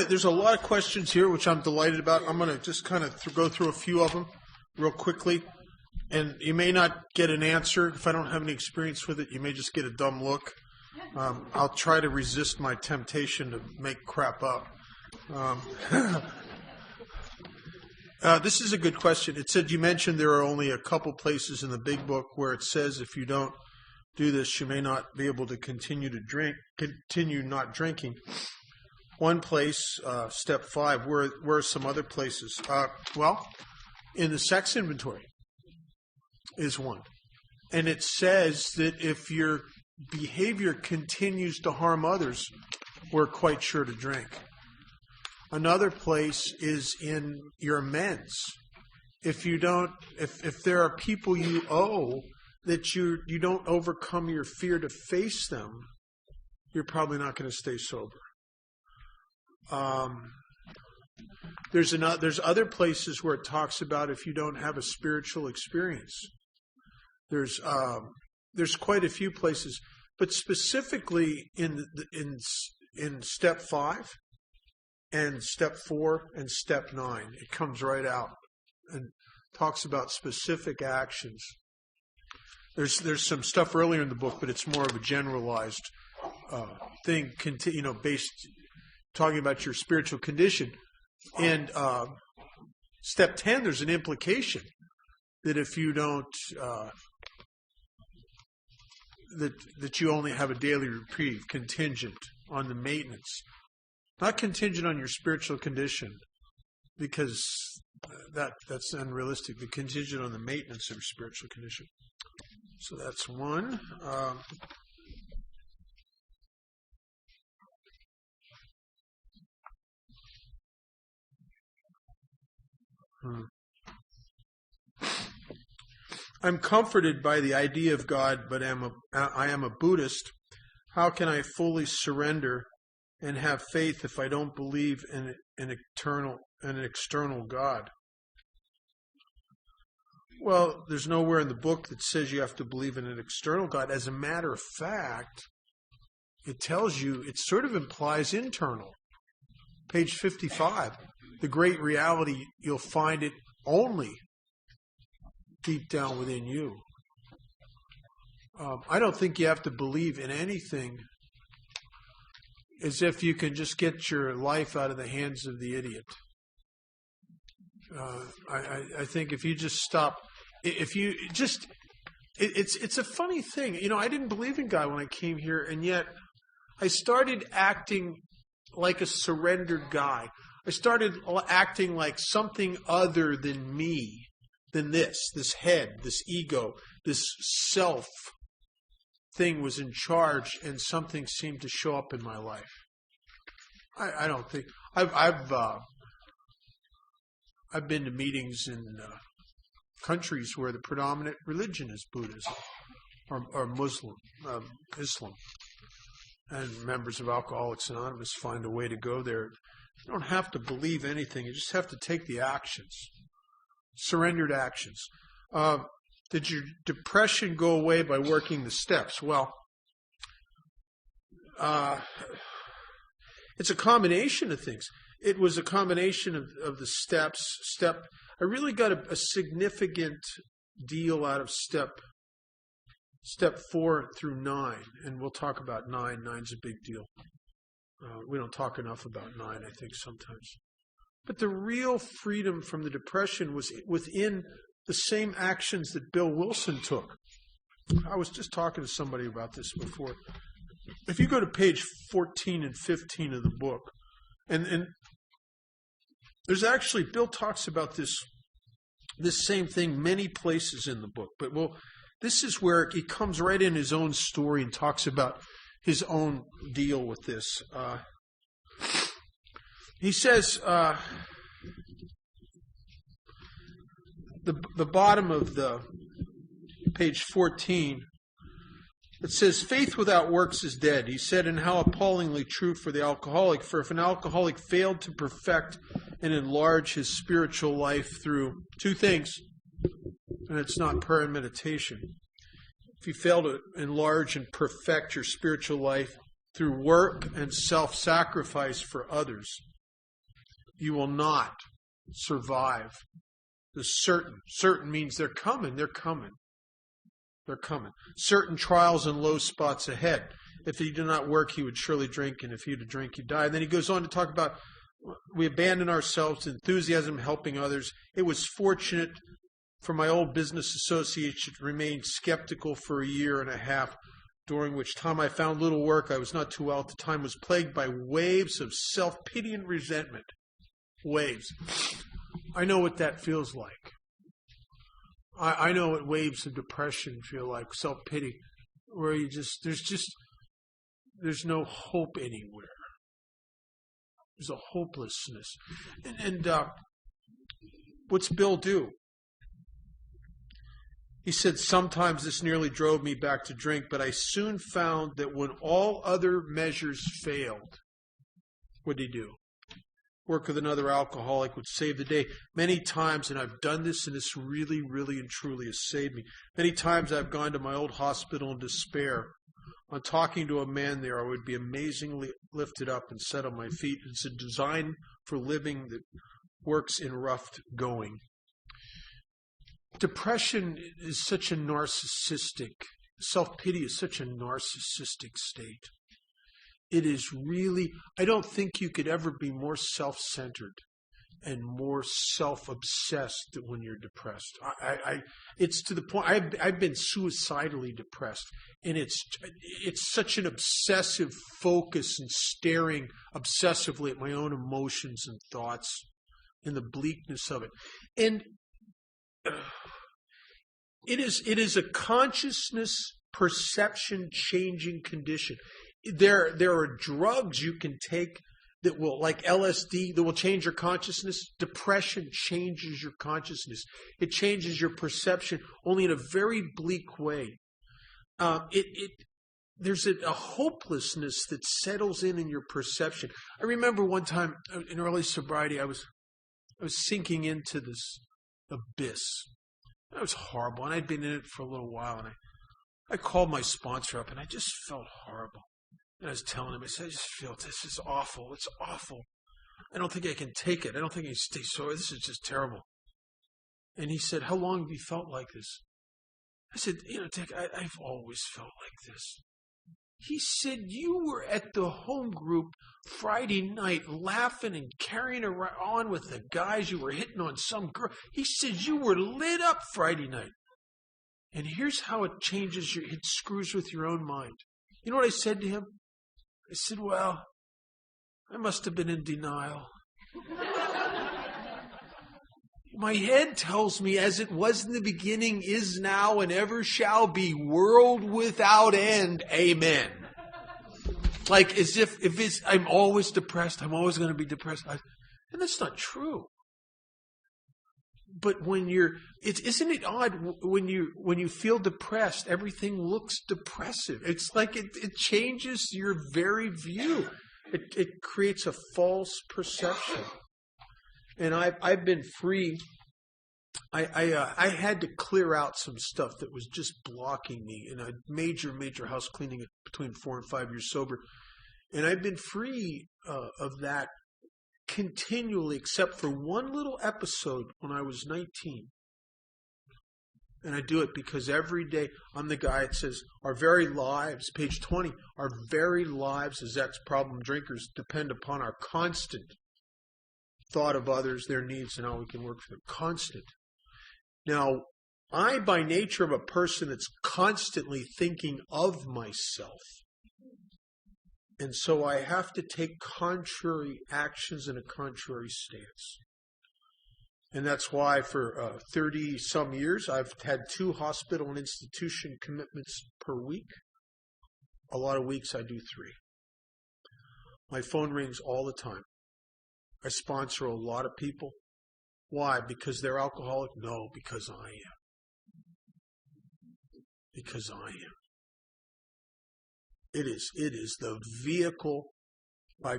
there's a lot of questions here, which I'm delighted about. I'm going to just kind of go through a few of them real quickly. And you may not get an answer. If I don't have any experience with it, you may just get a dumb look. I'll try to resist my temptation to make crap up. This is a good question. It said, you mentioned there are only a couple places in the big book where it says if you don't do this, you may not be able to continue not drinking. One place, step 5, where are some other places? Well, in the sex inventory is one. And it says that if your behavior continues to harm others, we're quite sure to drink. Another place is in your amends. If there are people you owe that you don't overcome your fear to face them, you're probably not going to stay sober. There's other places where it talks about if you don't have a spiritual experience. There's quite a few places, but specifically in step 5 and step 4 and step 9, it comes right out and talks about specific actions. There's some stuff earlier in the book, but it's more of a generalized thing, based talking about your spiritual condition. And step 10, there's an implication that if you don't, that you only have a daily reprieve contingent on the maintenance, not contingent on your spiritual condition, because that's unrealistic. The contingent on the maintenance of your spiritual condition. So that's one. I'm comforted by the idea of God, but I am a Buddhist. How can I fully surrender and have faith if I don't believe in an external God? Well, there's nowhere in the book that says you have to believe in an external God. As a matter of fact, it tells you, it sort of implies internal. Page 55, the great reality, you'll find it only deep down within you. I don't think you have to believe in anything as if you can just get your life out of the hands of the idiot. I think if you just stop, it's a funny thing. I didn't believe in God when I came here, and yet I started acting like a surrendered guy. I started acting like something other than me, than this head, this ego, this self thing was in charge, and something seemed to show up in my life. I don't think I've been to meetings in countries where the predominant religion is Buddhism or Muslim, Islam, and members of Alcoholics Anonymous find a way to go there. You don't have to believe anything; you just have to take the actions, surrendered actions. Did your depression go away by working the steps? Well, it's a combination of things. It was a combination of the steps. I really got a significant deal out of step 4 through 9, and we'll talk about 9. 9's a big deal. We don't talk enough about 9, I think, sometimes. But the real freedom from the depression was within the same actions that Bill Wilson took. I was just talking to somebody about this before. If you go to page 14 and 15 of the book, and there's actually, Bill talks about this same thing many places in the book, but this is where he comes right in his own story and talks about his own deal with this. He says, the bottom of the page 14, it says, faith without works is dead. He said, and how appallingly true for the alcoholic. For if an alcoholic failed to perfect and enlarge his spiritual life through two things, and it's not prayer and meditation. If you fail to enlarge and perfect your spiritual life through work and self-sacrifice for others, you will not survive the certain means they're coming. Certain trials and low spots ahead. If he did not work, he would surely drink, and if he would drink, he'd die. And then he goes on to talk about we abandon ourselves to enthusiasm, helping others. It was fortunate for my old business associates to remain skeptical for a year and a half, during which time I found little work. I was not too well at the time, was plagued by waves of self-pity and resentment. Waves. I know what that feels like. I know what waves of depression feel like, self-pity, where there's no hope anywhere. There's a hopelessness. And what's Bill do? He said, sometimes this nearly drove me back to drink, but I soon found that when all other measures failed, what did he do? Work with another alcoholic would save the day. Many times, and I've done this, and this really, really and truly has saved me. Many times I've gone to my old hospital in despair. On talking to a man there, I would be amazingly lifted up and set on my feet. It's a design for living that works in rough going. Depression is such a narcissistic, self-pity is such a narcissistic state. It is really, I don't think you could ever be more self-centered and more self-obsessed than when you're depressed. It's to the point, I've been suicidally depressed, and it's such an obsessive focus and staring obsessively at my own emotions and thoughts and the bleakness of it. And it is a consciousness perception changing condition. There are drugs you can take that will, like LSD, that will change your consciousness. Depression changes your consciousness. It changes your perception, only in a very bleak way. There's a hopelessness that settles in your perception. I remember one time in early sobriety, I was sinking into this abyss. It was horrible, and I'd been in it for a little while, and I called my sponsor up, and I just felt horrible. And I was telling him, I said, I just feel this is awful. It's awful. I don't think I can take it. I don't think I can stay sober. This is just terrible. And he said, how long have you felt like this? I said, Dick, I've always felt like this. He said, you were at the home group Friday night laughing and carrying on with the guys. You were hitting on some girl. He said, you were lit up Friday night. And here's how it changes it screws with your own mind. You know what I said to him? I said, well, I must have been in denial. My head tells me, as it was in the beginning, is now, and ever shall be, world without end. Amen. Like as if I'm always depressed, I'm always going to be depressed. And that's not true. But when isn't it odd when you feel depressed, everything looks depressive. It's like it changes your very view. It creates a false perception. And I've been free. I had to clear out some stuff that was just blocking me in a major house cleaning between 4 and 5 years sober. And I've been free of that continually, except for one little episode when I was 19. And I do it because every day I'm the guy that says our very lives, page 20, our very lives as ex-problem drinkers depend upon our constant thought of others, their needs, and how we can work for them. Constant. Now, I, by nature, am a person that's constantly thinking of myself. And so I have to take contrary actions and a contrary stance. And that's why for 30-some years, I've had 2 hospital and institution commitments per week. A lot of weeks I do 3. My phone rings all the time. I sponsor a lot of people. Why? Because they're alcoholic? No, because I am. Because I am. It is the vehicle by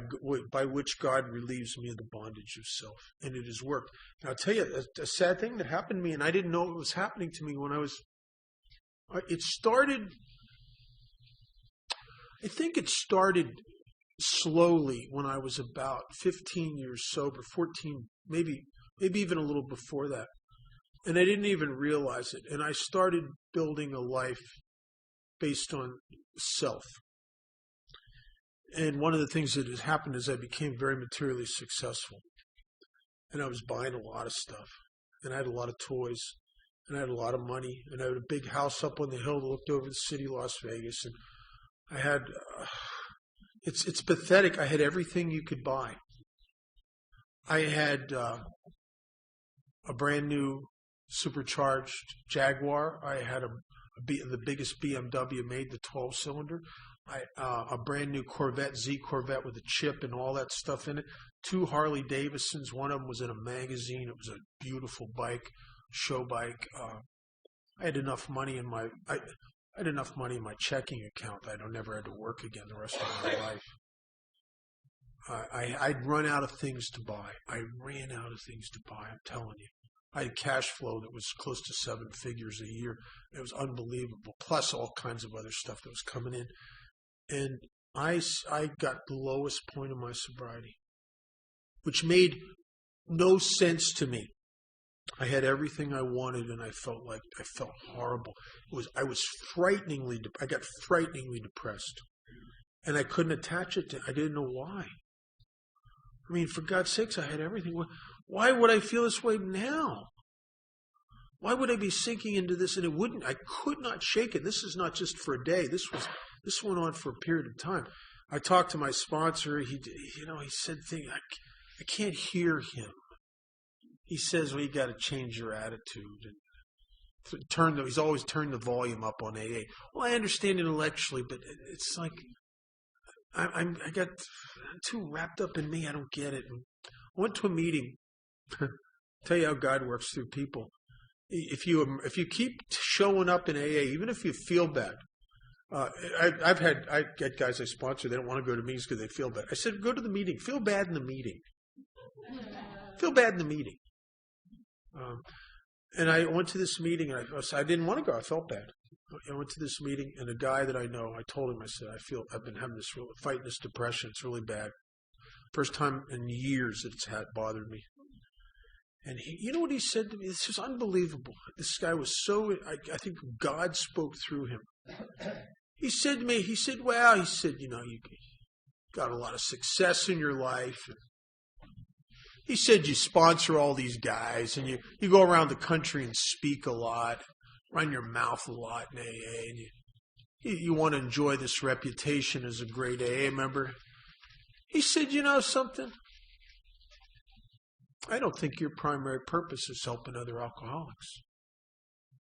which God relieves me of the bondage of self. And it has worked. And I'll tell you, a sad thing that happened to me, and I didn't know it was happening to me when I think it started slowly when I was about 15 years sober, 14, maybe even a little before that. And I didn't even realize it. And I started building a life based on self. And one of the things that has happened is I became very materially successful. And I was buying a lot of stuff. And I had a lot of toys. And I had a lot of money. And I had a big house up on the hill that looked over the city of Las Vegas. And I had, it's pathetic. I had everything you could buy. I had a brand new supercharged Jaguar. I had the biggest BMW made, the 12-cylinder. A brand new Corvette, Z Corvette with a chip and all that stuff in it. 2 Harley Davidsons. One of them was in a magazine. It was a beautiful bike, show bike. I had enough money in my checking account that I never had to work again the rest of my life. I'd run out of things to buy. I ran out of things to buy. I'm telling you. I had cash flow that was close to 7 figures a year. It was unbelievable. Plus all kinds of other stuff that was coming in. And I got the lowest point of my sobriety, which made no sense to me. I had everything I wanted, and I felt horrible. I got frighteningly depressed, and I couldn't attach it to. I didn't know why. I mean, for God's sakes, I had everything. Why would I feel this way now? Why would I be sinking into this? And I could not shake it. This is not just for a day. This went on for a period of time. I talked to my sponsor. He said things. I can't hear him. He says, well, you got to change your attitude. And he's always turned the volume up on AA. Well, I understand intellectually, but it's like, I got too wrapped up in me. I don't get it. And I went to a meeting. Tell you how God works through people. If you keep showing up in AA, even if you feel bad, I get guys I sponsor. They don't want to go to meetings because they feel bad. I said, go to the meeting. Feel bad in the meeting. Feel bad in the meeting. And I went to this meeting. And I didn't want to go. I felt bad. I went to this meeting, and a guy that I know, I told him, I said, I've been having fighting this depression. It's really bad. First time in years that it's bothered me. And you know what he said to me? This is unbelievable. This guy was I think God spoke through him. He said to me, you got a lot of success in your life. He said you sponsor all these guys, and you go around the country and speak a lot, run your mouth a lot in AA, and you want to enjoy this reputation as a great AA member. He said, you know something? I don't think your primary purpose is helping other alcoholics.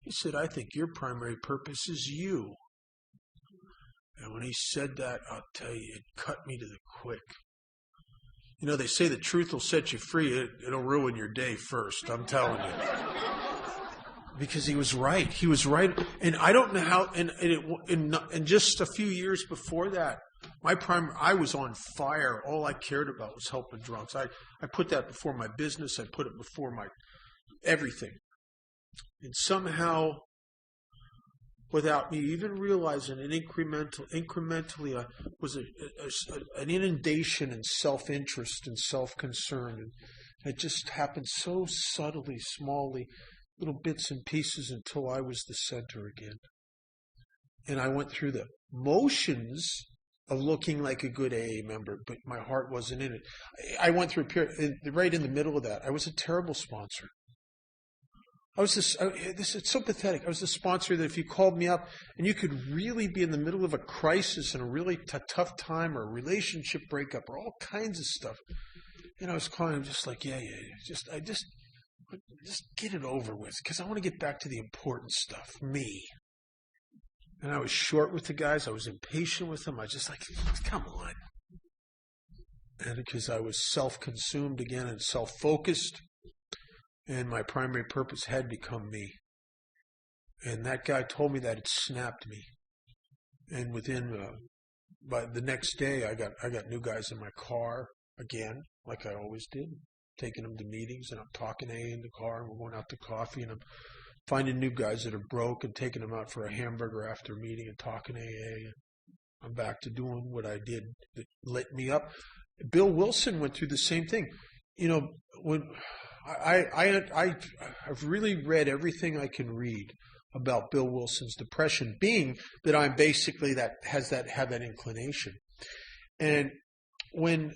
He said, I think your primary purpose is you. And when he said that, I'll tell you, it cut me to the quick. You know, they say the truth will set you free. It'll ruin your day first, I'm telling you. Because he was right. He was right. And I don't know how, and just a few years before that, I was on fire. All I cared about was helping drunks. I put that before my business. I put it before my everything. And somehow, without me even realizing it, incrementally was an inundation in self-interest and self-concern. And it just happened so subtly, smallly, little bits and pieces until I was the center again. And I went through the motions of looking like a good AA member, but my heart wasn't in it. I went through a period, right in the middle of that, I was a terrible sponsor. It's so pathetic. I was the sponsor that if you called me up and you could really be in the middle of a crisis and a really tough time or a relationship breakup or all kinds of stuff, I was calling him just like, just get it over with, because I want to get back to the important stuff, me. And I was short with the guys. I was impatient with them. I was just like, come on. And because I was self-consumed again and self-focused, and my primary purpose had become me. And that guy told me that it snapped me. And by the next day, I got new guys in my car again, like I always did, taking them to meetings, and I'm talking AA in the car, and we're going out to coffee, and I'm finding new guys that are broke and taking them out for a hamburger after a meeting and talking AA. I'm back to doing what I did that lit me up. Bill Wilson went through the same thing. You know, when I've really read everything I can read about Bill Wilson's depression, being that I'm basically have that inclination. And when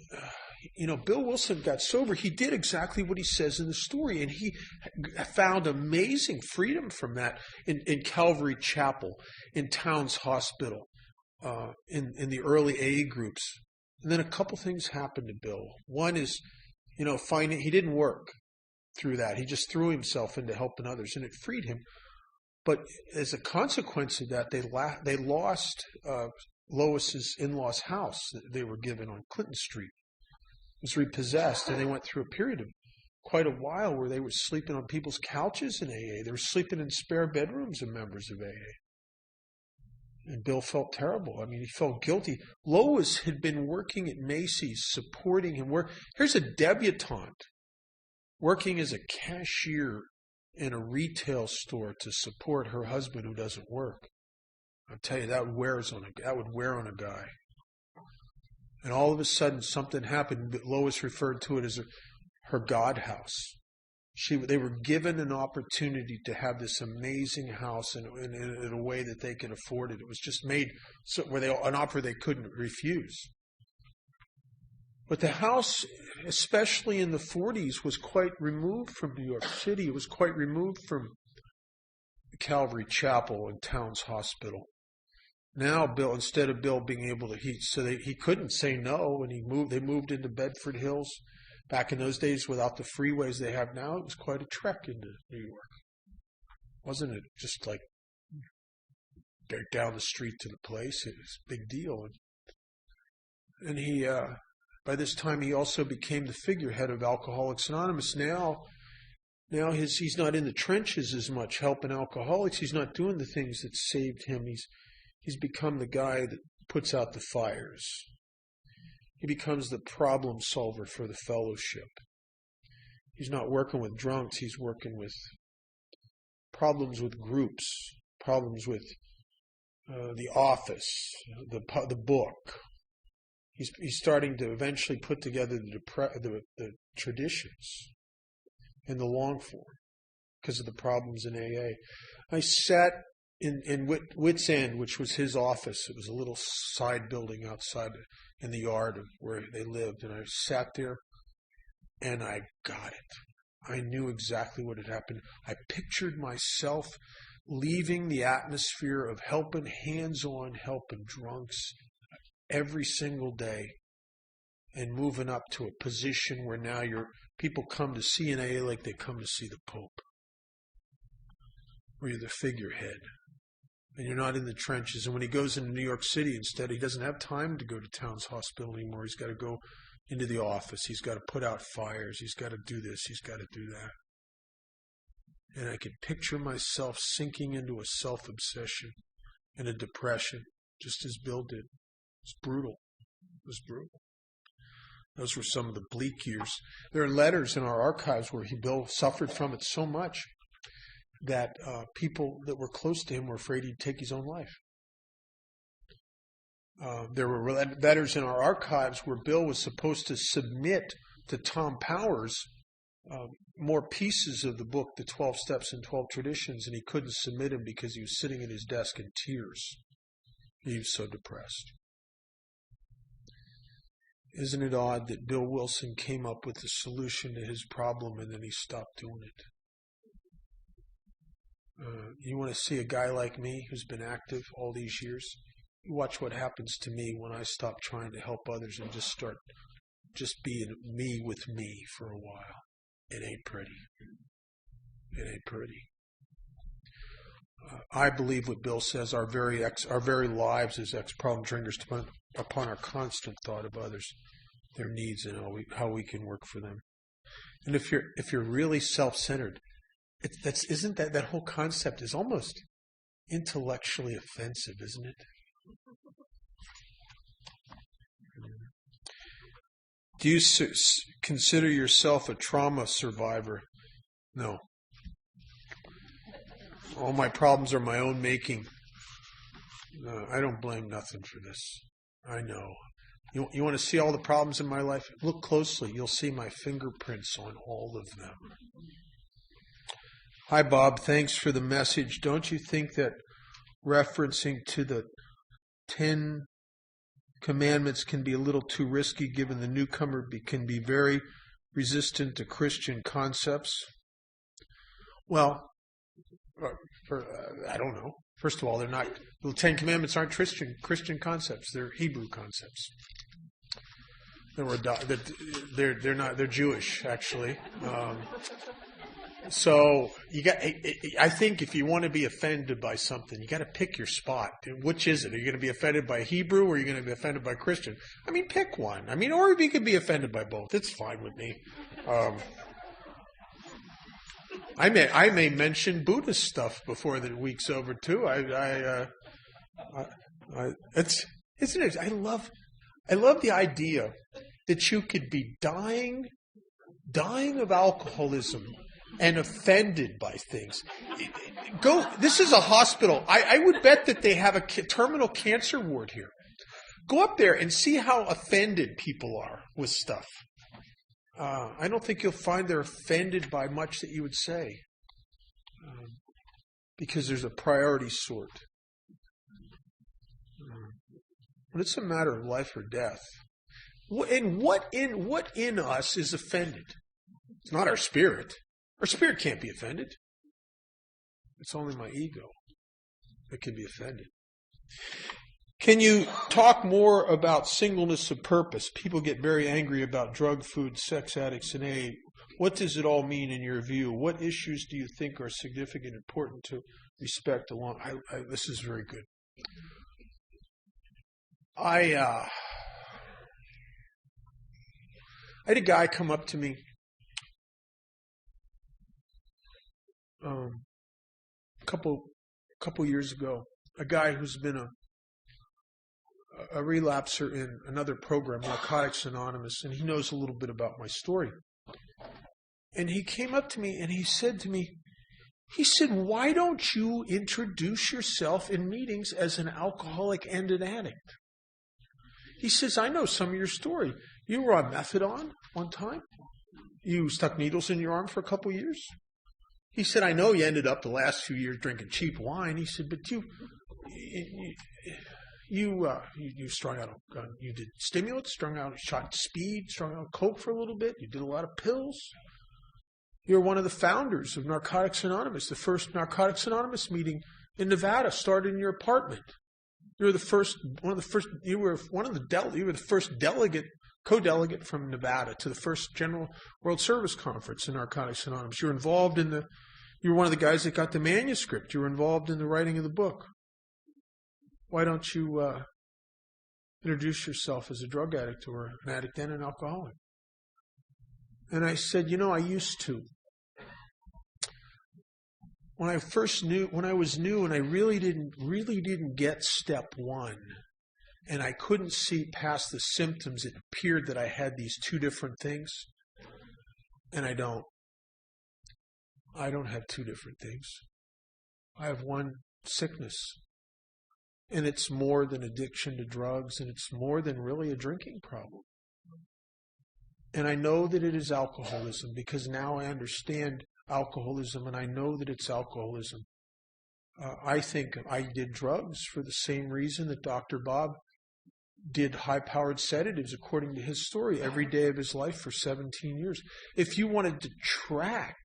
Bill Wilson got sober, he did exactly what he says in the story, and he found amazing freedom from that in Calvary Chapel, in Towns Hospital, in the early AA groups. And then a couple things happened to Bill. One is, finding he didn't work through that. He just threw himself into helping others, and it freed him. But as a consequence of that, they lost Lois's in-laws' house that they were given on Clinton Street. It was repossessed, and they went through a period of quite a while where they were sleeping on people's couches in AA. They were sleeping in spare bedrooms of members of AA. And Bill felt terrible. I mean, he felt guilty. Lois had been working at Macy's, supporting him. Here's a debutante working as a cashier in a retail store to support her husband who doesn't work. I'll tell you, that would wear on a guy. And all of a sudden, something happened. Lois referred to it as her God house. They were given an opportunity to have this amazing house in a way that they could afford it. It was just made an offer they couldn't refuse. But the house, especially in the 40s, was quite removed from New York City. It was quite removed from Calvary Chapel and Towns Hospital. Now, Bill, instead of Bill being able to, he couldn't say no, and they moved into Bedford Hills. Back in those days, without the freeways they have now, it was quite a trek into New York. Wasn't it just like down the street to the place? It was a big deal. And he, by this time, he also became the figurehead of Alcoholics Anonymous. Now he's not in the trenches as much helping alcoholics. He's not doing the things that saved him. He's become the guy that puts out the fires. He becomes the problem solver for the fellowship. He's not working with drunks. He's working with problems with groups, problems with the office, the book. He's starting to eventually put together the traditions in the long form because of the problems in AA. I sat in Wits End, which was his office. It was a little side building outside in the yard of where they lived. And I sat there and I got it. I knew exactly what had happened. I pictured myself leaving the atmosphere of hands-on helping drunks every single day and moving up to a position where now people come to see an AA like they come to see the Pope. Where you're the figurehead. And you're not in the trenches. And when he goes into New York City instead, he doesn't have time to go to Towns Hospital anymore. He's got to go into the office. He's got to put out fires. He's got to do this. He's got to do that. And I could picture myself sinking into a self-obsession and a depression, just as Bill did. It's brutal. It was brutal. Those were some of the bleak years. There are letters in our archives where Bill suffered from it so much that people that were close to him were afraid he'd take his own life. There were letters in our archives where Bill was supposed to submit to Tom Powers more pieces of the book, The 12 Steps and 12 Traditions, and he couldn't submit them because he was sitting at his desk in tears. He was so depressed. Isn't it odd that Bill Wilson came up with the solution to his problem and then he stopped doing it? You want to see a guy like me who's been active all these years? You watch what happens to me when I stop trying to help others and just start being me with me for a while. It ain't pretty. It ain't pretty. I believe what Bill says, our very lives as ex-problem drinkers depend upon our constant thought of others, their needs, and how we can work for them. And if you're really self-centered, isn't that whole concept is almost intellectually offensive, isn't it? Do you consider yourself a trauma survivor? No. All my problems are my own making. No, I don't blame nothing for this. I know. You want to see all the problems in my life? Look closely. You'll see my fingerprints on all of them. Hi, Bob. Thanks for the message. Don't you think that referencing to the 10 Commandments can be a little too risky, given the newcomer can be very resistant to Christian concepts? Well, I don't know. First of all, they're not. The 10 Commandments aren't Christian concepts. They're Hebrew concepts. They're not. They're Jewish, actually. So you got. I think if you want to be offended by something, you got to pick your spot. Which is it? Are you going to be offended by Hebrew, or are you going to be offended by Christian? I mean, pick one. I mean, or you could be offended by both. It's fine with me. I may mention Buddhist stuff before the week's over too. Isn't it? I love the idea that you could be dying of alcoholism and offended by things. This is a hospital. I would bet that they have a terminal cancer ward here. Go up there and see how offended people are with stuff. I don't think you'll find they're offended by much that you would say, because there's a priority sort. But it's a matter of life or death. And what in us is offended? It's not our spirit. Our spirit can't be offended. It's only my ego that can be offended. Can you talk more about singleness of purpose? People get very angry about drug, food, sex addicts, and AA. What does it all mean in your view? What issues do you think are significant, important to respect along? This is very good. I had a guy come up to me a couple years ago. A guy who's been a relapser in another program, Narcotics Anonymous, and he knows a little bit about my story. And he came up to me and he said, why don't you introduce yourself in meetings as an alcoholic and an addict? He says, I know some of your story. You were on methadone one time. You stuck needles in your arm for a couple years. He said, I know you ended up the last few years drinking cheap wine. He said, but you strung out, you did stimulants, strung out, shot speed, strung out coke for a little bit. You did a lot of pills. You're one of the founders of Narcotics Anonymous. The first Narcotics Anonymous meeting in Nevada started in your apartment. You were the first co-delegate from Nevada to the first General World Service Conference in Narcotics Anonymous. You were one of the guys that got the manuscript. You were involved in the writing of the book. Why don't you introduce yourself as a drug addict or an addict and an alcoholic? And I said, I used to. When I was new and I really didn't get step one, and I couldn't see past the symptoms, it appeared that I had these two different things. And I don't. I don't have two different things. I have one sickness. And it's more than addiction to drugs, and it's more than really a drinking problem. And I know that it is alcoholism because now I understand alcoholism, and I know that it's alcoholism. I think I did drugs for the same reason that Dr. Bob did high-powered sedatives, according to his story, every day of his life for 17 years. If you wanted to track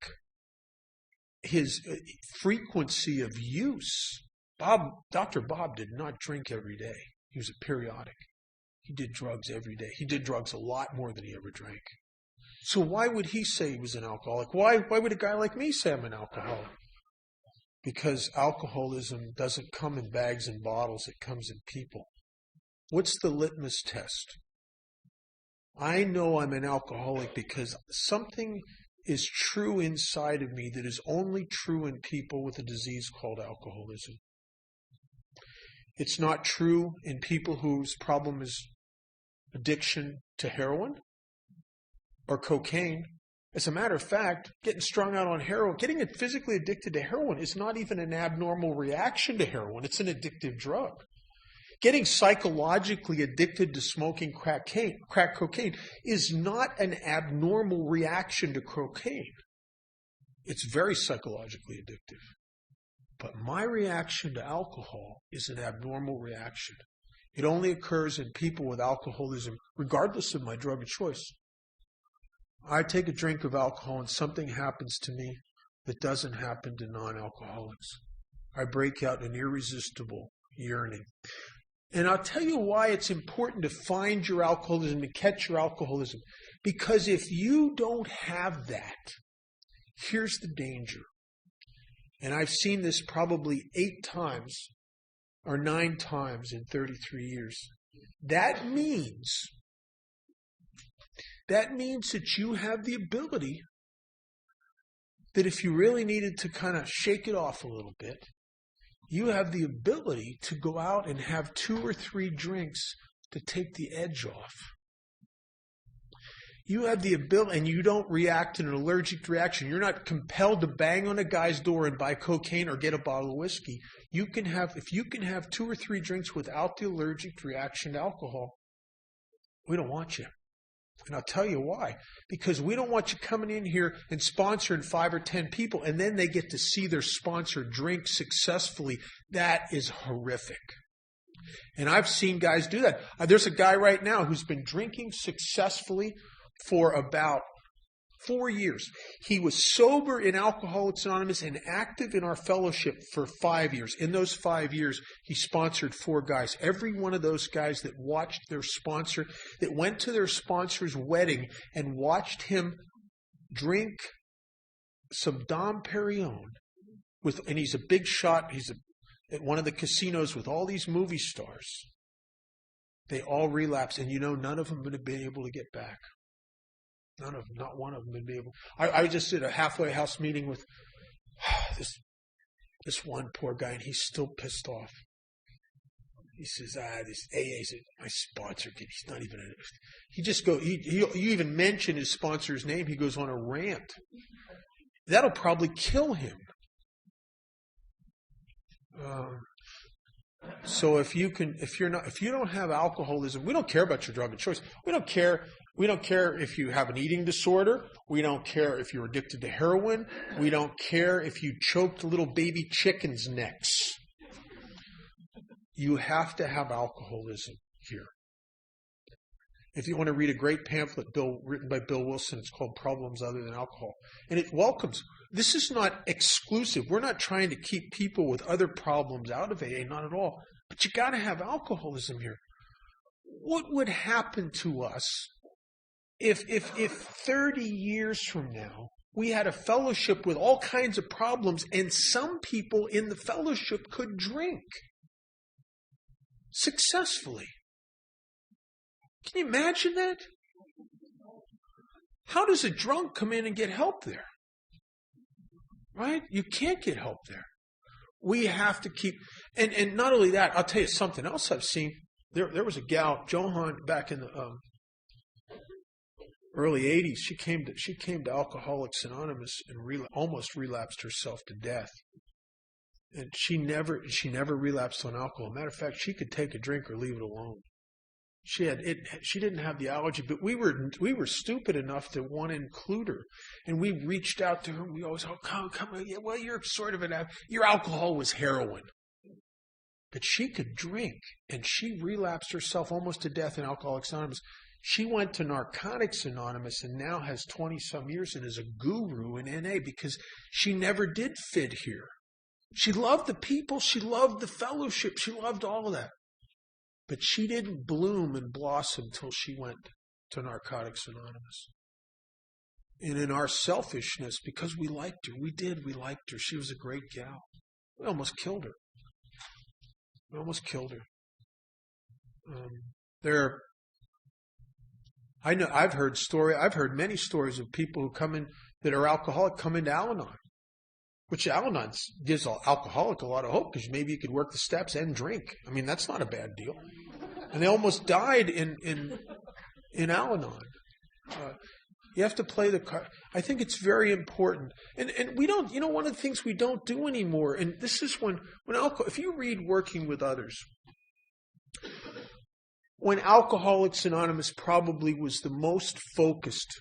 his frequency of use, Dr. Bob did not drink every day. He was a periodic. He did drugs every day. He did drugs a lot more than he ever drank. So why would he say he was an alcoholic? Why would a guy like me say I'm an alcoholic? Because alcoholism doesn't come in bags and bottles. It comes in people. What's the litmus test? I know I'm an alcoholic because something is true inside of me that is only true in people with a disease called alcoholism. It's not true in people whose problem is addiction to heroin or cocaine. As a matter of fact, getting strung out on heroin, getting physically addicted to heroin is not even an abnormal reaction to heroin. It's an addictive drug. Getting psychologically addicted to smoking crack cocaine is not an abnormal reaction to cocaine. It's very psychologically addictive. But my reaction to alcohol is an abnormal reaction. It only occurs in people with alcoholism, regardless of my drug of choice. I take a drink of alcohol and something happens to me that doesn't happen to non-alcoholics. I break out in irresistible yearning. And I'll tell you why it's important to find your alcoholism, to catch your alcoholism. Because if you don't have that, here's the danger. And I've seen this probably 8 times or 9 times in 33 years. That means that you have the ability that if you really needed to kind of shake it off a little bit, you have the ability to go out and have 2 or 3 drinks to take the edge off. You have the ability, and you don't react in an allergic reaction. You're not compelled to bang on a guy's door and buy cocaine or get a bottle of whiskey. If you can have 2 or 3 drinks without the allergic reaction to alcohol, we don't want you. And I'll tell you why. Because we don't want you coming in here and sponsoring 5 or 10 people, and then they get to see their sponsor drink successfully. That is horrific. And I've seen guys do that. There's a guy right now who's been drinking successfully for about 4 years. He was sober in Alcoholics Anonymous and active in our fellowship for 5 years. In those 5 years, he sponsored 4 guys. Every one of those guys that watched their sponsor, that went to their sponsor's wedding and watched him drink some Dom Perignon, and he's a big shot. He's at one of the casinos with all these movie stars. They all relapsed, and none of them would have been able to get back. None of them, not one of them would be able. I just did a halfway house meeting with this one poor guy, and he's still pissed off. He says, this AA is my sponsor kid. He's not even you even mention his sponsor's name, he goes on a rant. That'll probably kill him. So if you don't have alcoholism, we don't care about your drug of choice. We don't care if you have an eating disorder. We don't care if you're addicted to heroin. We don't care if you choked little baby chickens' necks. You have to have alcoholism here. If you want to read a great pamphlet written by Bill Wilson, it's called Problems Other Than Alcohol. And it welcomes. This is not exclusive. We're not trying to keep people with other problems out of AA, not at all. But you got to have alcoholism here. What would happen to us if 30 years from now we had a fellowship with all kinds of problems and some people in the fellowship could drink successfully? Can you imagine that? How does a drunk come in and get help there? Right? You can't get help there. We have to keep, and not only that, I'll tell you something else I've seen. There was a gal, Johan, back in the early 80s. She came to Alcoholics Anonymous and almost relapsed herself to death. And she never relapsed on alcohol. Matter of fact, she could take a drink or leave it alone. She didn't have the allergy, but we were stupid enough to want to include her, and we reached out to her. We always, come on, yeah, well, you're sort of your alcohol was heroin, but she could drink, and she relapsed herself almost to death in Alcoholics Anonymous. She went to Narcotics Anonymous and now has 20-some years and is a guru in NA because she never did fit here. She loved the people, she loved the fellowship, she loved all of that. But she didn't bloom and blossom till she went to Narcotics Anonymous. And in our selfishness, because we liked her, we liked her. She was a great gal. We almost killed her. I've heard many stories of people who come in that are alcoholic come into Al-Anon, which Al-Anon gives alcoholic a lot of hope because maybe you could work the steps and drink. I mean, that's not a bad deal. And they almost died in Al-Anon. You have to play the card. I think it's very important. And we don't, one of the things we don't do anymore, and this is when alcohol, if you read Working with Others, when Alcoholics Anonymous probably was the most focused.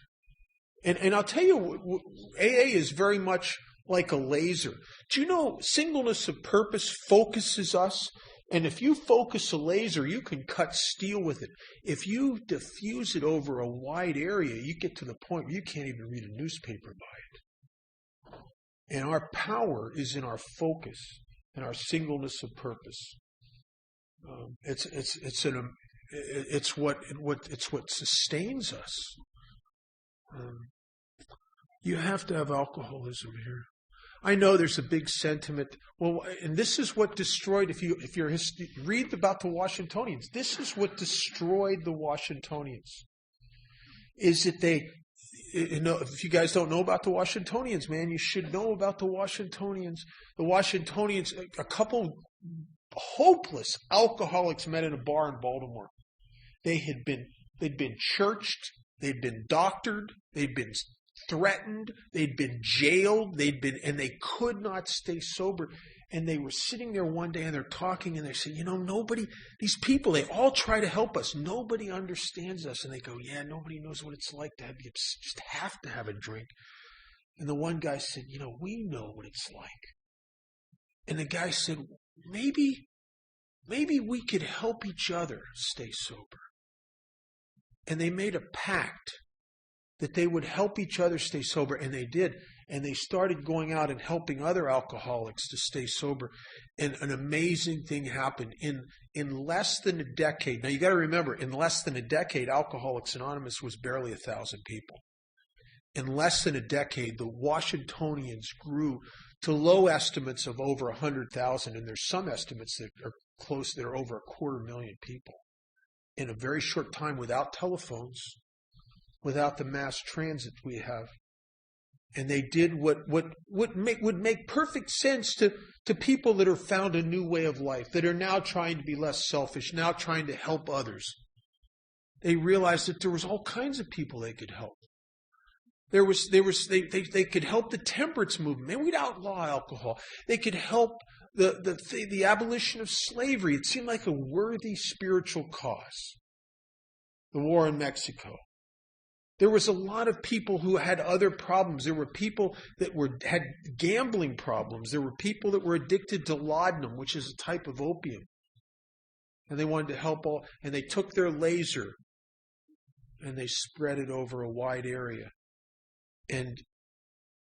And I'll tell you, AA is very much like a laser. Do you know singleness of purpose focuses us? And if you focus a laser, you can cut steel with it. If you diffuse it over a wide area, you get to the point where you can't even read a newspaper by it. And our power is in our focus and our singleness of purpose. It's what sustains us. You have to have alcoholism here. I know there's a big sentiment. Well, and this is what destroyed. If you read about the Washingtonians, this is what destroyed the Washingtonians. Is that they? If you guys don't know about the Washingtonians, man, you should know about the Washingtonians. The Washingtonians, a couple hopeless alcoholics met in a bar in Baltimore. They'd been churched, they'd been doctored, they'd been threatened, they'd been jailed, and they could not stay sober. And they were sitting there one day and they're talking and they say, these people, they all try to help us. Nobody understands us. And they go, yeah, nobody knows what it's like to just have to have a drink. And the one guy said, we know what it's like. And the guy said, maybe we could help each other stay sober. And they made a pact that they would help each other stay sober, and they did. And they started going out and helping other alcoholics to stay sober. And an amazing thing happened in less than a decade. Now, you got to remember, in less than a decade, Alcoholics Anonymous was barely 1,000 people. In less than a decade, the Washingtonians grew to low estimates of over 100,000, and there's some estimates that are over 250,000 people. In a very short time, without telephones, without the mass transit we have. And they did what would make perfect sense to people that have found a new way of life, that are now trying to be less selfish, now trying to help others. They realized that there was all kinds of people they could help. They could help the temperance movement. Maybe we'd outlaw alcohol. They could help the abolition of slavery. It seemed like a worthy spiritual cause. The war in Mexico. There was a lot of people who had other problems. There were people that had gambling problems. There were people that were addicted to laudanum, which is a type of opium. And they wanted to help all. And they took their laser and they spread it over a wide area. And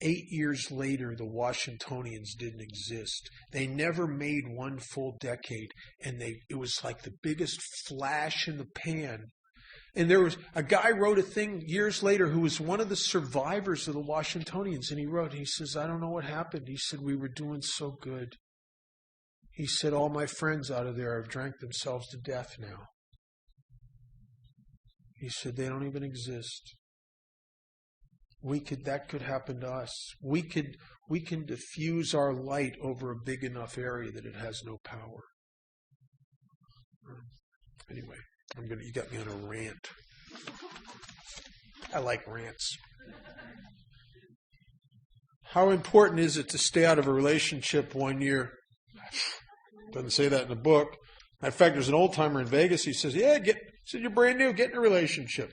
8 years later, the Washingtonians didn't exist. They never made one full decade. And it was like the biggest flash in the pan. And there was a guy wrote a thing years later who was one of the survivors of the Washingtonians. And he says, I don't know what happened. He said, we were doing so good. He said, all my friends out of there have drank themselves to death now. He said, they don't even exist. That could happen to us. We can diffuse our light over a big enough area that it has no power. Anyway. You got me on a rant. I like rants. How important is it to stay out of a relationship 1 year? Doesn't say that in the book. In fact, there's an old timer in Vegas. He says, you're brand new, get in a relationship.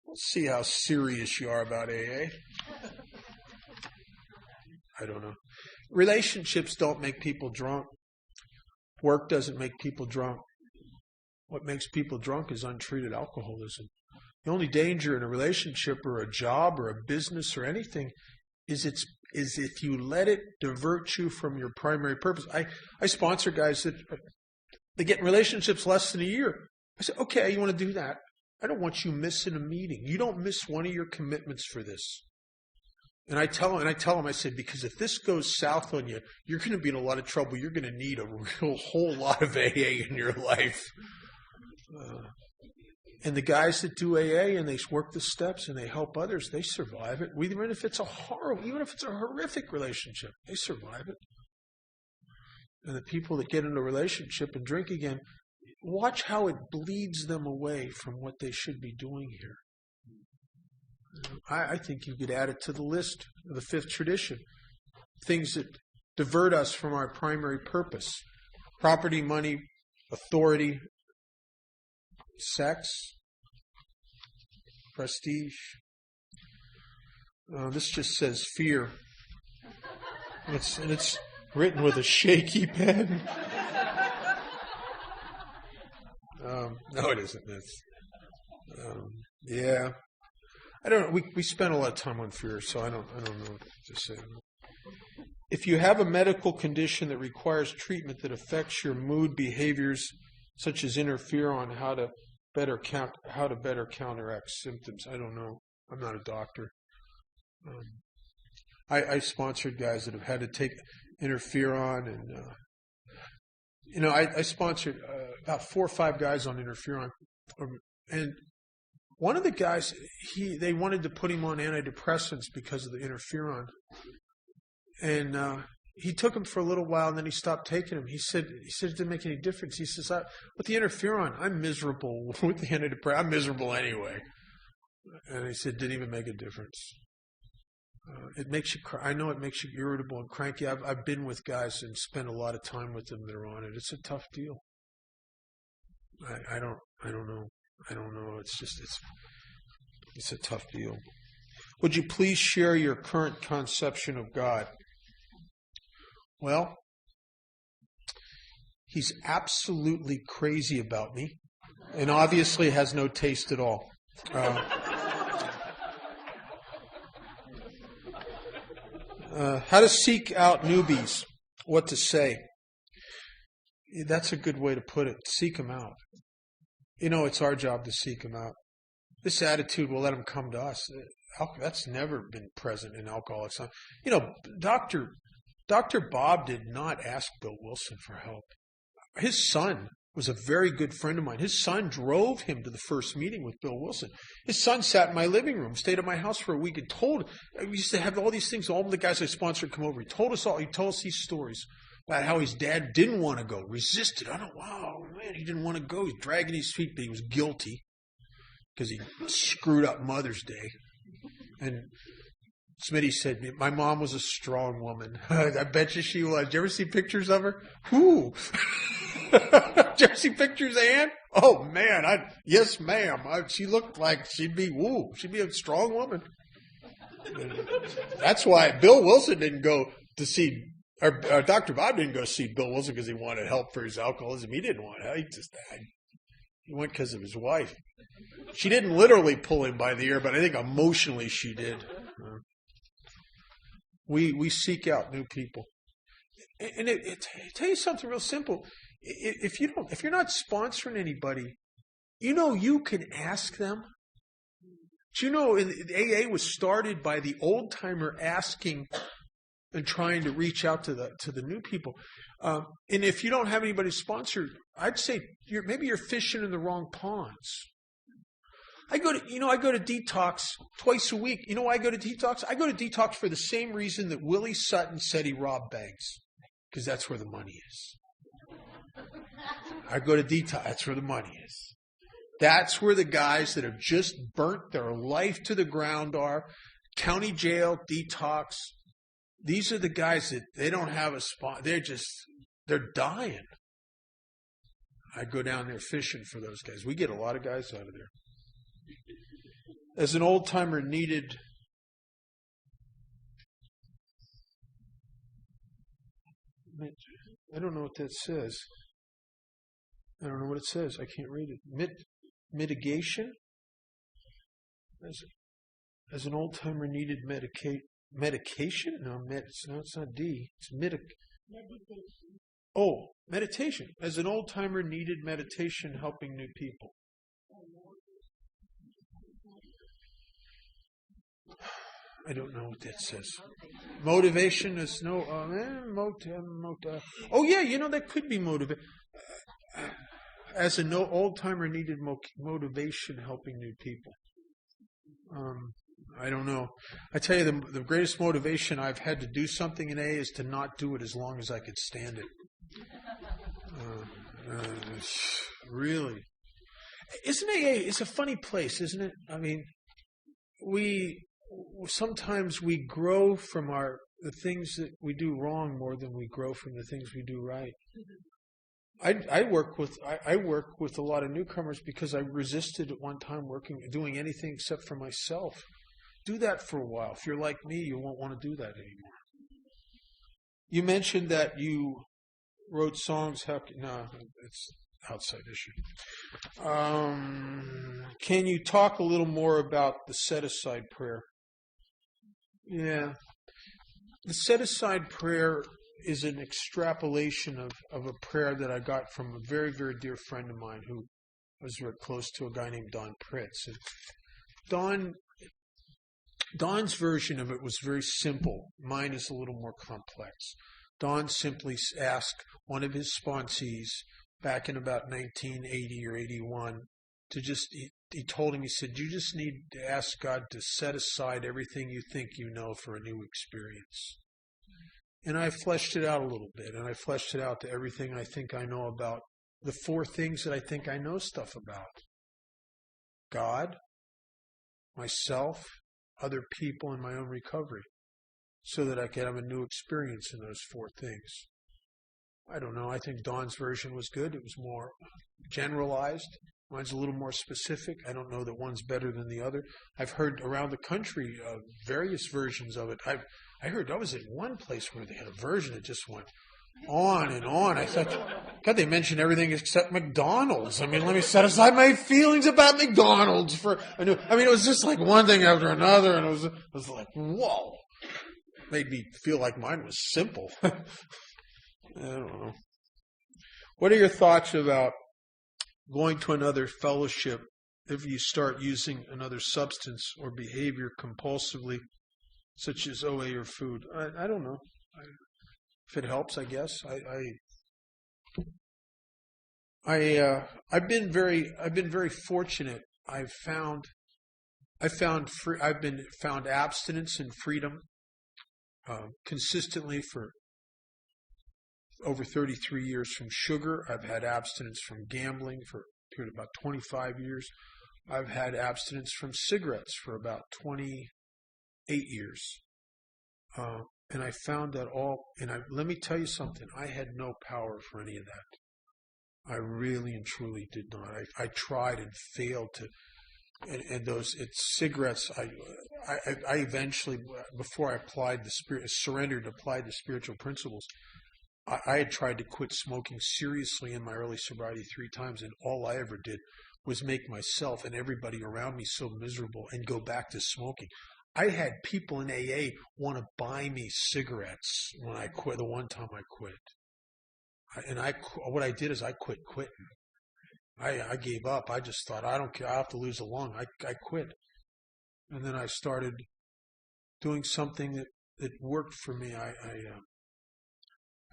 Let's see how serious you are about AA. I don't know. Relationships don't make people drunk. Work doesn't make people drunk. What makes people drunk is untreated alcoholism. The only danger in a relationship or a job or a business or anything is if you let it divert you from your primary purpose. I sponsor guys that they get in relationships less than a year. I say, okay, you want to do that? I don't want you missing a meeting. You don't miss one of your commitments for this. And I tell them, I said, because if this goes south on you, you're going to be in a lot of trouble. You're going to need a whole lot of AA in your life. And the guys that do AA and they work the steps and they help others, they survive it. Even if it's a horrific relationship, they survive it. And the people that get into a relationship and drink again, watch how it bleeds them away from what they should be doing here. I think you could add it to the list of the fifth tradition. Things that divert us from our primary purpose. Property, money, authority, sex, prestige. This just says fear. And it's written with a shaky pen. No, it isn't. Yeah. I don't know. We spent a lot of time on fear, so I don't know what to say. If you have a medical condition that requires treatment that affects your mood behaviors, such as interferon, how to better counteract symptoms. I don't know. I'm not a doctor. I sponsored guys that have had to take interferon, and I sponsored about 4 or 5 guys on interferon, and one of the guys they wanted to put him on antidepressants because of the interferon, and he took them for a little while, and then he stopped taking them. He said it didn't make any difference. He says, with the interferon, I'm miserable. With the antidepressant, I'm miserable anyway. And he said, it didn't even make a difference. It makes you cry. I know it makes you irritable and cranky. I've been with guys and spent a lot of time with them that are on it. It's a tough deal. I don't know. It's a tough deal. Would you please share your current conception of God? Well, he's absolutely crazy about me, and obviously has no taste at all. How to seek out newbies, what to say. That's a good way to put it. Seek them out. It's our job to seek them out. This attitude, will let them come to us. That's never been present in Alcoholics Anonymous. Dr. Bob did not ask Bill Wilson for help. His son was a very good friend of mine. His son drove him to the first meeting with Bill Wilson. His son sat in my living room, stayed at my house for a week, and we used to have all these things, all the guys I sponsored come over. He told us these stories about how his dad didn't want to go, resisted. I don't know, wow, man, he didn't want to go. He's dragging his feet, but he was guilty because he screwed up Mother's Day. And Smitty said, my mom was a strong woman. I bet you she was. Did you ever see pictures of her? Who? Did you ever see pictures of Ann? Oh, man. Yes, ma'am. She looked like she'd be a strong woman. That's why Bill Wilson didn't go to see, or Dr. Bob didn't go see Bill Wilson because he wanted help for his alcoholism. He didn't want help. He went because of his wife. She didn't literally pull him by the ear, but I think emotionally she did. We seek out new people. And tell you something real simple. If you're not sponsoring anybody, you can ask them. Do AA was started by the old timer asking and trying to reach out to the new people. And if you don't have anybody sponsored, I'd say maybe you're fishing in the wrong ponds. I go to detox twice a week. You know why I go to detox? I go to detox for the same reason that Willie Sutton said he robbed banks, because that's where the money is. I go to detox. That's where the money is. That's where the guys that have just burnt their life to the ground are. County jail, detox. These are the guys that they don't have a spot. They're dying. I go down there fishing for those guys. We get a lot of guys out of there. As an old-timer needed, I don't know what that says. I don't know what it says. I can't read it. Mitigation? As an old-timer needed medication? No, it's not D. It's meditation. Oh, meditation. As an old-timer needed meditation helping new people. I don't know what that says. Motivation is no. Oh yeah, that could be motivation. As an old timer needed motivation helping new people. I don't know. I tell you, the greatest motivation I've had to do something in AA is to not do it as long as I could stand it. Really, isn't AA? It's a funny place, isn't it? I mean, sometimes we grow from the things that we do wrong more than we grow from the things we do right. I work with a lot of newcomers because I resisted at one time doing anything except for myself. Do that for a while. If you're like me, you won't want to do that anymore. You mentioned that you wrote songs. No, it's outside issue. Can you talk a little more about the set-aside prayer? Yeah. The set-aside prayer is an extrapolation of a prayer that I got from a very, very dear friend of mine who was very close to a guy named Don Pritz. And Don's version of it was very simple. Mine is a little more complex. Don simply asked one of his sponsees back in about 1980 or 81 to he told him, he said, you just need to ask God to set aside everything you think you know for a new experience. And I fleshed it out a little bit, and I fleshed it out to everything I think I know about the four things that I think I know stuff about. God, myself, other people, and my own recovery, so that I could have a new experience in those four things. I don't know. I think Don's version was good. It was more generalized. Mine's a little more specific. I don't know that one's better than the other. I've heard around the country various versions of it. I heard I was in one place where they had a version that just went on and on. I thought, God, they mentioned everything except McDonald's. I mean, let me set aside my feelings about McDonald's for a new. I mean, it was just like one thing after another, and it was like, whoa. Made me feel like mine was simple. I don't know. What are your thoughts about going to another fellowship if you start using another substance or behavior compulsively, such as OA or food? I don't know. If it helps, I guess. I've been very fortunate. I've found abstinence and freedom consistently for over 33 years from sugar. I've had abstinence from gambling for a period of about 25 years. I've had abstinence from cigarettes for about 28 years. And I found that let me tell you something, I had no power for any of that. I really and truly did not. I tried and failed to, and cigarettes, I eventually, before I applied applied the spiritual principles, I had tried to quit smoking seriously in my early sobriety 3 times, and all I ever did was make myself and everybody around me so miserable and go back to smoking. I had people in AA want to buy me cigarettes when I quit, the one time I quit. What I did is I quit quitting. I gave up. I just thought, I don't care, I have to lose a lung. I quit. And then I started doing something that worked for me.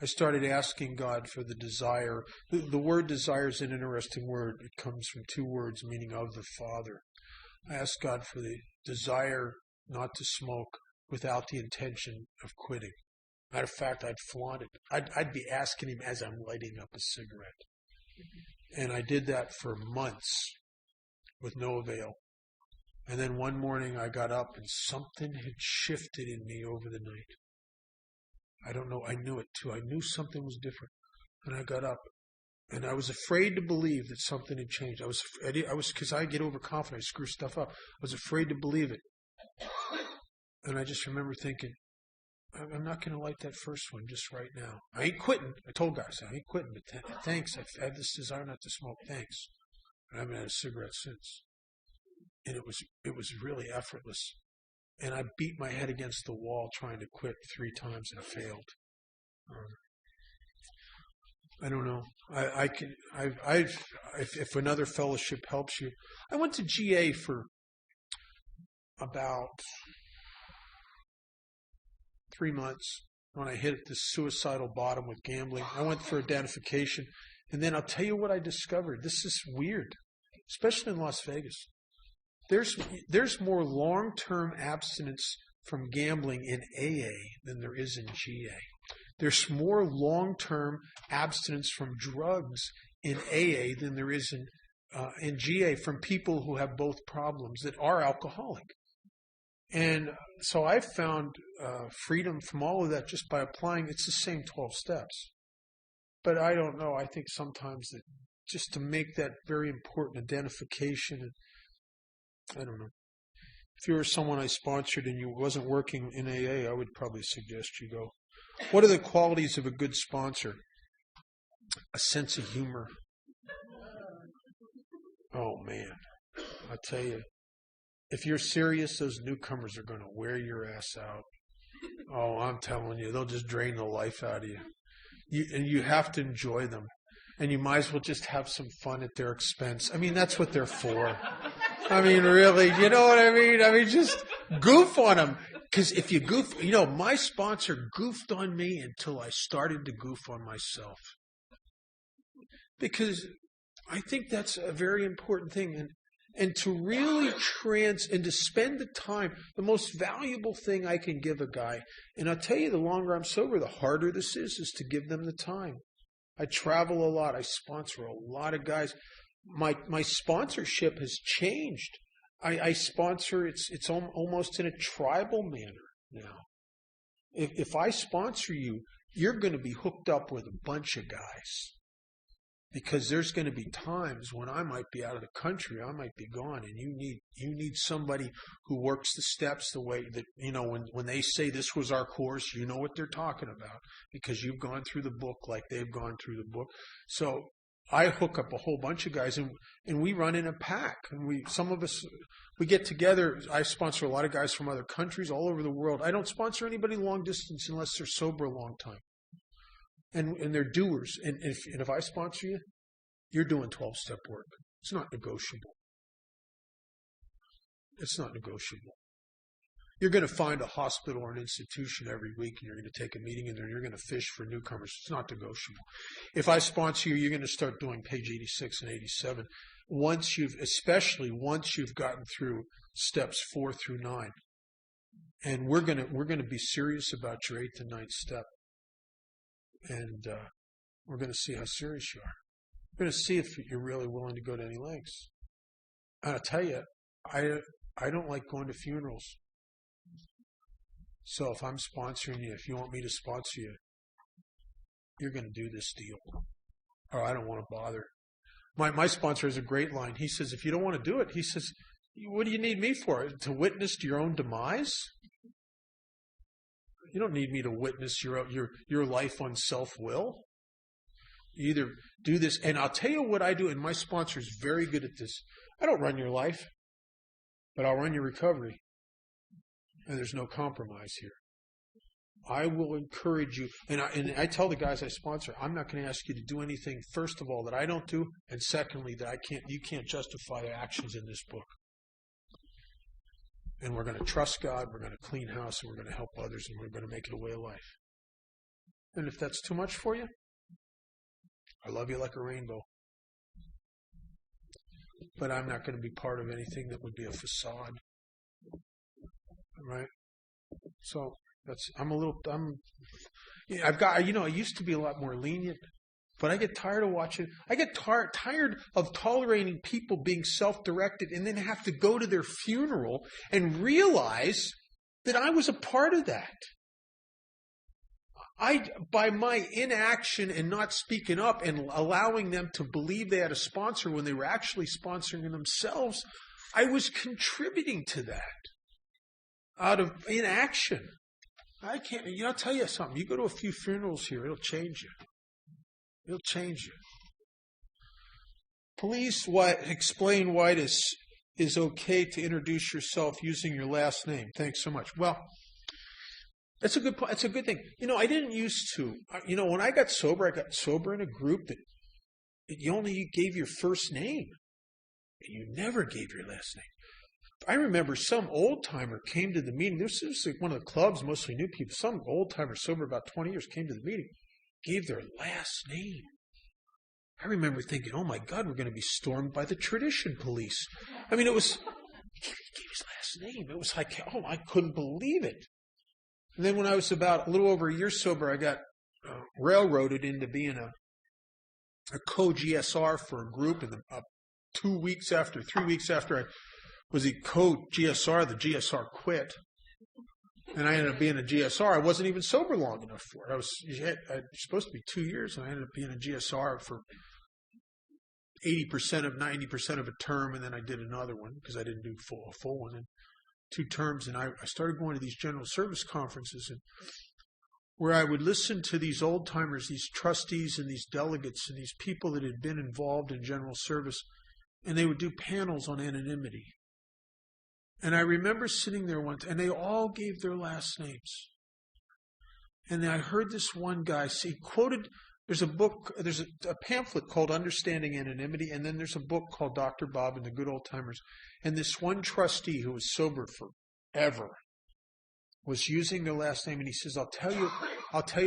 I started asking God for the desire. The word desire is an interesting word. It comes from 2 words meaning of the Father. I asked God for the desire not to smoke without the intention of quitting. Matter of fact, I'd flaunt it. I'd be asking him as I'm lighting up a cigarette. And I did that for months with no avail. And then one morning I got up and something had shifted in me over the night. I don't know, I knew it too. I knew something was different. And I got up and I was afraid to believe that something had changed. I was because I get overconfident, I screw stuff up. I was afraid to believe it. And I just remember thinking, I'm not going to light that first one just right now. I ain't quitting. I told guys, I ain't quitting, but thanks. I've had this desire not to smoke. Thanks. I haven't had a cigarette since. And it was really effortless. And I beat my head against the wall trying to quit 3 times and failed. I don't know. If another fellowship helps you, I went to GA for about 3 months when I hit the suicidal bottom with gambling. I went for identification, and then I'll tell you what I discovered. This is weird, especially in Las Vegas. There's more long-term abstinence from gambling in AA than there is in GA. There's more long-term abstinence from drugs in AA than there is in GA from people who have both problems that are alcoholic. And so I found freedom from all of that just by applying. It's the same 12 steps. But I don't know. I think sometimes that just to make that very important identification, and I don't know. If you were someone I sponsored and you wasn't working in AA, I would probably suggest you go. What are the qualities of a good sponsor? A sense of humor. Oh, man. I tell you, if you're serious, those newcomers are going to wear your ass out. Oh, I'm telling you, they'll just drain the life out of you. And you have to enjoy them. And you might as well just have some fun at their expense. I mean, that's what they're for. I mean, really, you know what I mean? I mean, just goof on them. Because if you goof, my sponsor goofed on me until I started to goof on myself. Because I think that's a very important thing. And to really and to spend the time, the most valuable thing I can give a guy, and I'll tell you, the longer I'm sober, the harder this is to give them the time. I travel a lot. I sponsor a lot of guys. My sponsorship has changed. I sponsor, it's almost in a tribal manner now. If I sponsor you, you're going to be hooked up with a bunch of guys. Because there's going to be times when I might be out of the country, I might be gone, and you need somebody who works the steps the way that, when they say this was our course, you know what they're talking about because you've gone through the book like they've gone through the book. So I hook up a whole bunch of guys, and we run in a pack. And some of us get together. I sponsor a lot of guys from other countries all over the world. I don't sponsor anybody long distance unless they're sober a long time. And they're doers. And if I sponsor you, you're doing 12-step work. It's not negotiable. It's not negotiable. You're going to find a hospital or an institution every week, and you're going to take a meeting in there, and you're going to fish for newcomers. It's not negotiable. If I sponsor you, you're going to start doing page 86 and 87. Especially once you've gotten through steps 4 through 9. And we're going to be serious about your 8th and 9th step. And we're going to see how serious you are. We're going to see if you're really willing to go to any lengths. And I'll tell you, I don't like going to funerals. So if I'm sponsoring you, if you want me to sponsor you, you're going to do this deal. Or I don't want to bother. My sponsor has a great line. He says, if you don't want to do it, he says, what do you need me for? To witness to your own demise? You don't need me to witness your life on self-will. You either do this, and I'll tell you what I do, and my sponsor is very good at this. I don't run your life, but I'll run your recovery. And there's no compromise here. I will encourage you, and I tell the guys I sponsor, I'm not going to ask you to do anything, first of all, that I don't do, and secondly, that you can't justify the actions in this book. And we're going to trust God, we're going to clean house, and we're going to help others, and we're going to make it a way of life. And if that's too much for you, I love you like a rainbow. But I'm not going to be part of anything that would be a facade. Right? So I used to be a lot more lenient. But I get tired of watching. I get tired of tolerating people being self-directed and then have to go to their funeral and realize that I was a part of that. By my inaction and not speaking up and allowing them to believe they had a sponsor when they were actually sponsoring themselves, I was contributing to that out of inaction. I'll tell you something. You go to a few funerals here, it'll change you. It'll change you. Please explain why it is okay to introduce yourself using your last name. Thanks so much. Well, that's a good thing. I didn't used to. When I got sober in a group that you only gave your first name. And you never gave your last name. I remember some old-timer came to the meeting. This was like one of the clubs, mostly new people. Some old-timer sober about 20 years came to the meeting. Gave their last name. I remember thinking, oh my God, we're going to be stormed by the tradition police. I mean, he gave his last name. It was like, I couldn't believe it. And then when I was about a little over a year sober, I got railroaded into being a co-GSR for a group. And 3 weeks after I was a co-GSR, the GSR quit. And I ended up being a GSR. I wasn't even sober long enough for it. I was supposed to be 2 years, and I ended up being a GSR for 80% of 90% of a term, and then I did another one because I didn't do a full one in 2 terms. And I started going to these general service conferences, and where I would listen to these old timers, these trustees and these delegates and these people that had been involved in general service, and they would do panels on anonymity. And I remember sitting there once, and they all gave their last names. And then I heard this one guy say, he quoted, there's a pamphlet called Understanding Anonymity, and then there's a book called Dr. Bob and the Good Old Timers. And this one trustee who was sober forever was using their last name, and he says, I'll tell you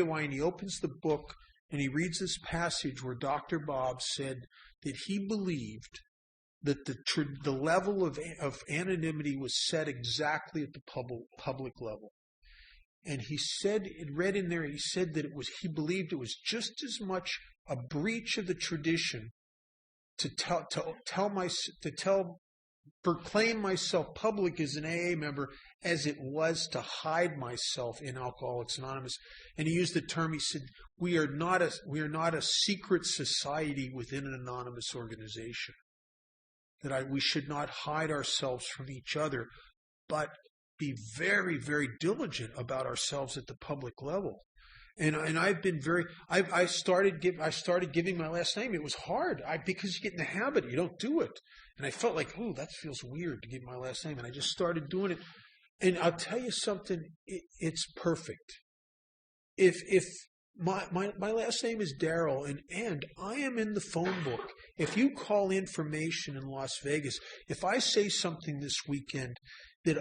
why. And he opens the book, and he reads this passage where Dr. Bob said that he believed that the level of anonymity was set exactly at the public level. And he said, it read in there, he said that he believed it was just as much a breach of the tradition to proclaim myself public as an AA member as it was to hide myself in Alcoholics Anonymous. And he used the term, he said, we are not a secret society within an anonymous organization. That we should not hide ourselves from each other, but be very, very diligent about ourselves at the public level. And I've been I started giving my last name. It was hard because you get in the habit, you don't do it. And I felt like, oh, that feels weird to give my last name. And I just started doing it. And I'll tell you something, it's perfect. If my last name is Darrell, and I am in the phone book. If you call information in Las Vegas, if I say something this weekend that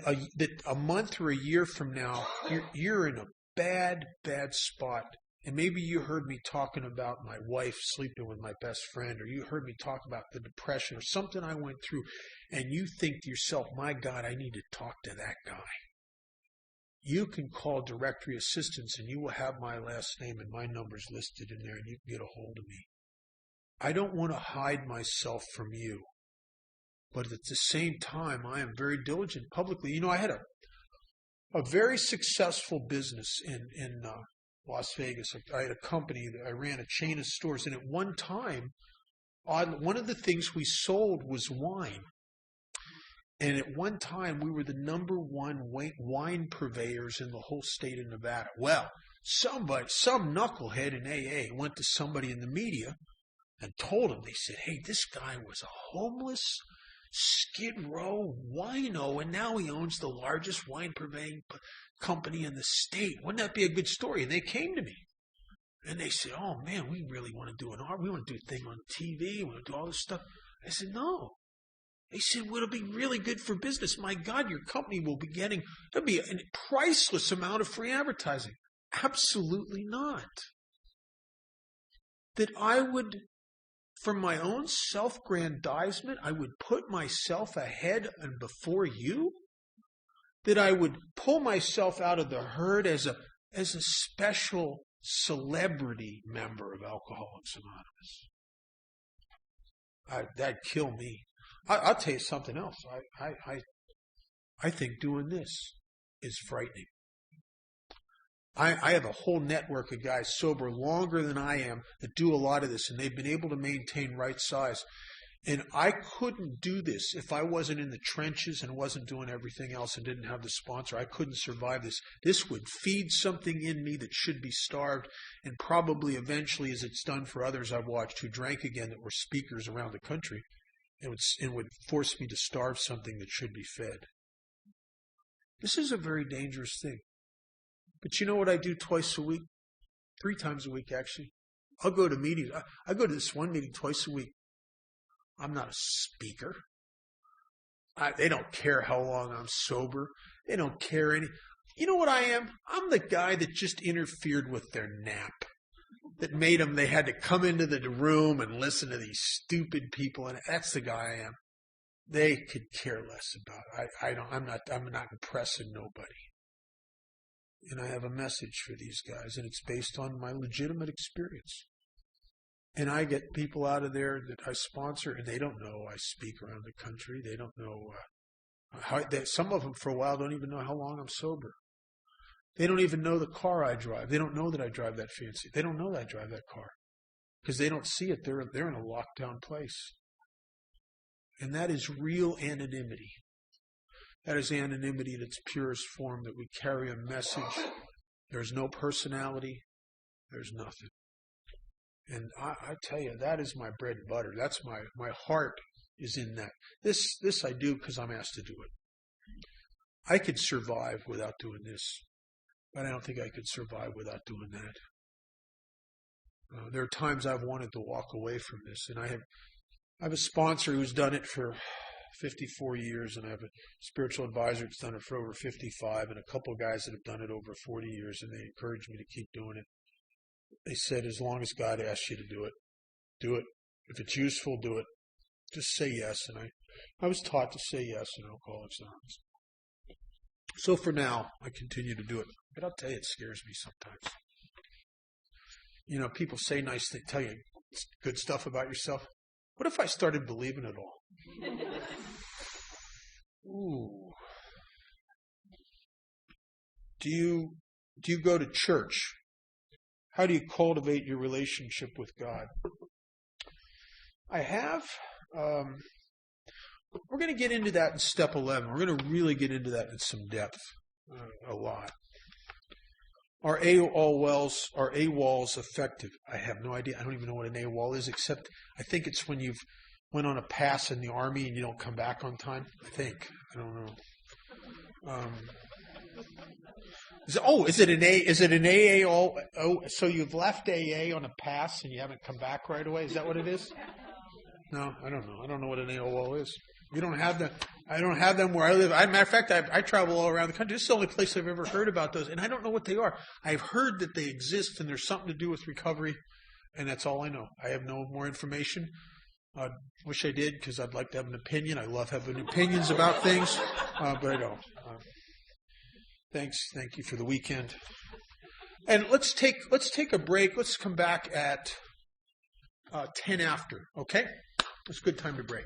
a month or a year from now, you're in a bad spot, and maybe you heard me talking about my wife sleeping with my best friend, or you heard me talk about the depression or something I went through, and you think to yourself, my God, I need to talk to that guy. You can call directory assistance and you will have my last name and my numbers listed in there, and you can get a hold of me. I don't want to hide myself from you, but at the same time, I am very diligent publicly. You know, I had a very successful business in Las Vegas. I had a company that I ran a chain of stores, and at one time, one of the things we sold was wine. And at one time, we were the number 1 wine purveyors in the whole state of Nevada. Well, some knucklehead in AA went to somebody in the media and told him, they said, hey, this guy was a homeless Skid Row wino, and now he owns the largest wine purveying company in the state. Wouldn't that be a good story? And they came to me. And they said, oh, man, we really want to do we want to do a thing on TV. We want to do all this stuff. I said, no. They said, well, it'll be really good for business. My God, your company will be getting, there'll be a priceless amount of free advertising. Absolutely not. That I would, for my own self-grandizement, I would put myself ahead and before you? That I would pull myself out of the herd as a special celebrity member of Alcoholics Anonymous? That'd kill me. I'll tell you something else. I think doing this is frightening. I have a whole network of guys sober longer than I am that do a lot of this, and they've been able to maintain right size. And I couldn't do this if I wasn't in the trenches and wasn't doing everything else and didn't have the sponsor. I couldn't survive this. This would feed something in me that should be starved, and probably eventually, as it's done for others I've watched who drank again that were speakers around the country, it would force me to starve something that should be fed. This is a very dangerous thing. But you know what I do twice a week? 3 times a week, actually. I'll go to meetings. I go to this one meeting twice a week. I'm not a speaker. They don't care how long I'm sober. They don't care any. You know what I am? I'm the guy that just interfered with their nap. That made them, they had to come into the room and listen to these stupid people. And that's the guy I am. They could care less about it. I'm not impressing nobody. And I have a message for these guys, and it's based on my legitimate experience. And I get people out of there that I sponsor, and they don't know I speak around the country. They don't know some of them for a while don't even know how long I'm sober. They don't even know the car I drive. They don't know that I drive that fancy. They don't know that I drive that car because they don't see it. They're in a lockdown place. And that is real anonymity. That is anonymity in its purest form, that we carry a message. There's no personality. There's nothing. And I tell you, that is my bread and butter. That's my heart is in that. This I do because I'm asked to do it. I could survive without doing this, but I don't think I could survive without doing that. There are times I've wanted to walk away from this, and I have a sponsor who's done it for 54 years, and I have a spiritual advisor that's done it for over 55, and a couple of guys that have done it over 40 years, and they encouraged me to keep doing it. They said, as long as God asks you to do it, do it. If it's useful, do it. Just say yes. And I was taught to say yes in Alcoholics Anonymous. So for now, I continue to do it. But I'll tell you, it scares me sometimes. You know, people say nice things, tell you good stuff about yourself. What if I started believing it all? Ooh. Do you go to church? How do you cultivate your relationship with God? I have. We're going to get into that in step 11. We're going to really get into that in some depth, a lot. Are AWOLs effective? I have no idea. I don't even know what an AWOL is, except I think it's when you've went on a pass in the Army and you don't come back on time. I think. I don't know. Is it an AA? Oh, so you've left AA on a pass and you haven't come back right away? Is that what it is? No, I don't know. I don't know what an AOL is. We don't have them. I don't have them where I live. Matter of fact, I travel all around the country. This is the only place I've ever heard about those, and I don't know what they are. I've heard that they exist and there's something to do with recovery, and that's all I know. I have no more information. I wish I did, because I'd like to have an opinion. I love having opinions about things, but I don't. Thanks. Thank you for the weekend. And let's take a break. Let's come back at 10 after. Okay? It's a good time to break.